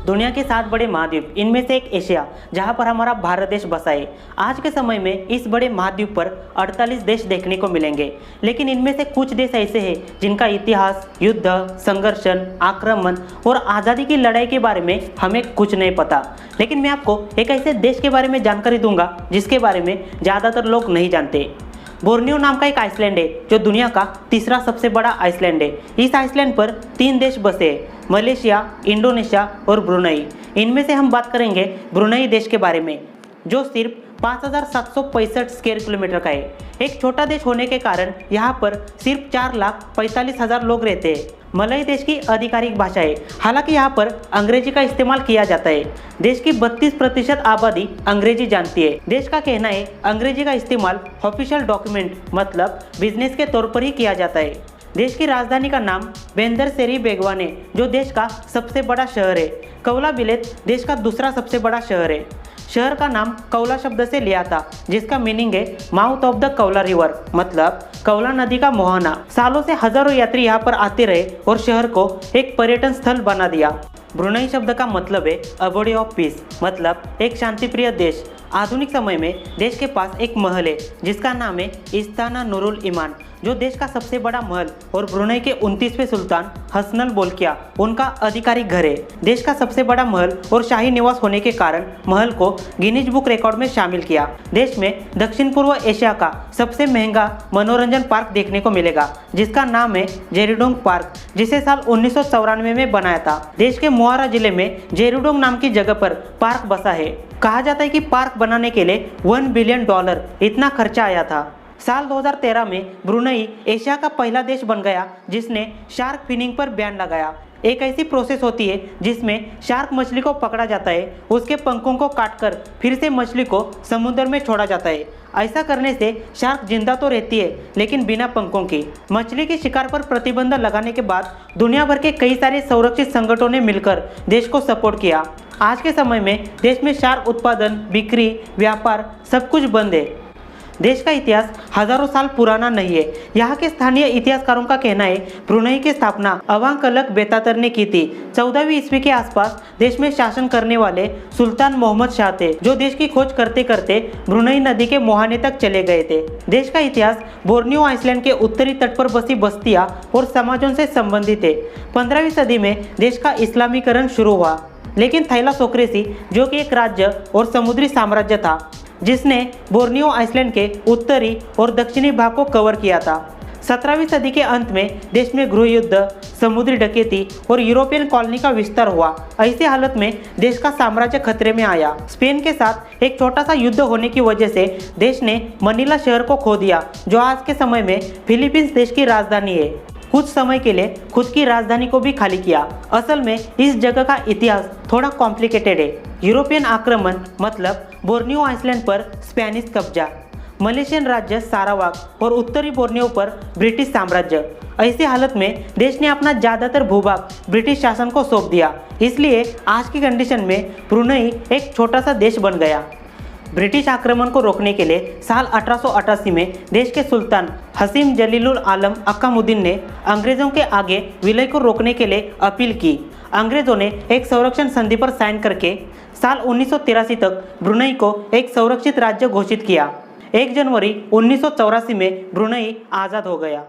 दुनिया के 7 बड़े महाद्वीप, इनमें से एक एशिया, जहां पर हमारा भारत देश बसा है। आज के समय में इस बड़े महाद्वीप पर 48 देश देखने को मिलेंगे, लेकिन इनमें से कुछ देश ऐसे हैं जिनका इतिहास, युद्ध, संघर्ष, आक्रमण और आज़ादी की लड़ाई के बारे में हमें कुछ नहीं पता। लेकिन मैं आपको एक ऐसे देश के बारे में जानकारी दूंगा जिसके बारे में ज़्यादातर लोग नहीं जानते। बोर्नियो नाम का एक आइसलैंड है जो दुनिया का तीसरा सबसे बड़ा आइसलैंड है। इस आइसलैंड पर 3 देश बसे हैं, मलेशिया, इंडोनेशिया और ब्रुनई। इनमें से हम बात करेंगे ब्रुनई देश के बारे में, जो सिर्फ 5,765 स्क्वायर किलोमीटर का है। एक छोटा देश होने के कारण यहाँ पर सिर्फ 4,45,000 लोग रहते हैं। मलय देश की आधिकारिक भाषा है, हालांकि यहाँ पर अंग्रेजी का इस्तेमाल किया जाता है। देश की 32% आबादी अंग्रेजी जानती है। देश का कहना है अंग्रेजी का इस्तेमाल ऑफिशियल डॉक्यूमेंट मतलब बिजनेस के तौर पर ही किया जाता है। देश की राजधानी का नाम बेंदर सेरी बेगवान है, जो देश का सबसे बड़ा शहर है। कौला बिलेत देश का दूसरा सबसे बड़ा शहर है। शहर का नाम कौला शब्द से लिया था, जिसका मीनिंग है माउथ ऑफ द कौला रिवर, मतलब कौला नदी का मुहाना। सालों से हजारों यात्री यहाँ पर आते रहे और शहर को एक पर्यटन स्थल बना दिया। ब्रुनई शब्द का मतलब है अबोडी ऑफ पीस, मतलब एक शांतिप्रिय देश। आधुनिक समय में देश के पास एक महल है जिसका नाम है इस्ताना नूरुल ईमान, जो देश का सबसे बड़ा महल और ब्रुनई के 29वें सुल्तान हसनल बोल्किया उनका आधिकारिक घर है। देश का सबसे बड़ा महल और शाही निवास होने के कारण महल को गिनीज बुक रिकॉर्ड में शामिल किया। देश में दक्षिण पूर्व एशिया का सबसे महंगा मनोरंजन पार्क देखने को मिलेगा, जिसका नाम है जेरुडोंग पार्क, जिसे साल 1994 में बनाया था। देश के मुआरा जिले में जेरुडोंग नाम की जगह पर पार्क बसा है। कहा जाता है कि पार्क बनाने के लिए $1 बिलियन इतना खर्चा आया था। साल 2013 में ब्रुनई एशिया का पहला देश बन गया जिसने शार्क फिनिंग पर बैन लगाया। एक ऐसी प्रोसेस होती है जिसमें शार्क मछली को पकड़ा जाता है, उसके पंखों को काटकर फिर से मछली को समुद्र में छोड़ा जाता है। ऐसा करने से शार्क जिंदा तो रहती है, लेकिन बिना पंखों की। मछली के शिकार पर प्रतिबंध लगाने के बाद दुनिया भर के कई सारे संरक्षित संगठनों ने मिलकर देश को सपोर्ट किया। आज के समय में देश में शार्क उत्पादन, बिक्री, व्यापार सब कुछ बंद है। देश का इतिहास हजारों साल पुराना नहीं है। यहाँ के स्थानीय इतिहासकारों का कहना है ब्रुनई की स्थापना अवांकलक बेतातर ने की थी। 14वीं ईस्वी के आसपास देश में शासन करने वाले सुल्तान मोहम्मद शाह थे, जो देश की खोज करते करते ब्रुनई नदी के मुहाने तक चले गए थे। देश का इतिहास बोर्नियो आइसलैंड के उत्तरी तट पर बसी बस्तियां और समाजों से संबंधित है। 15वीं सदी में देश का इस्लामीकरण शुरू हुआ, लेकिन थैलासोक्रेसी, जो कि एक राज्य और समुद्री साम्राज्य था, जिसने बोर्नियो आइसलैंड के उत्तरी और दक्षिणी भाग को कवर किया था। 17वीं सदी के अंत में देश में गृह युद्ध, समुद्री डकैती और यूरोपियन कॉलोनी का विस्तार हुआ। ऐसी हालत में देश का साम्राज्य खतरे में आया। स्पेन के साथ एक छोटा सा युद्ध होने की वजह से देश ने मनीला शहर को खो दिया, जो आज के समय में फिलीपींस देश की राजधानी है। कुछ समय के लिए खुद की राजधानी को भी खाली किया। असल में इस जगह का इतिहास थोड़ा कॉम्प्लिकेटेड है। यूरोपियन आक्रमण मतलब बोर्नियो आइसलैंड पर स्पेनिश कब्जा, मलेशियन राज्य सारावाक और उत्तरी बोर्नियो पर ब्रिटिश साम्राज्य। ऐसी हालत में देश ने अपना ज़्यादातर भूभाग ब्रिटिश शासन को सौंप दिया। इसलिए आज की कंडीशन में ब्रुनई एक छोटा सा देश बन गया। ब्रिटिश आक्रमण को रोकने के लिए साल 1888 में देश के सुल्तान हसीम जलीलुल आलम अक्कामुद्दीन ने अंग्रेजों के आगे विलय को रोकने के लिए अपील की। अंग्रेजों ने एक संरक्षण संधि पर साइन करके साल 1983 तक ब्रुनई को एक संरक्षित राज्य घोषित किया। 1 जनवरी 1984 में ब्रुनई आज़ाद हो गया।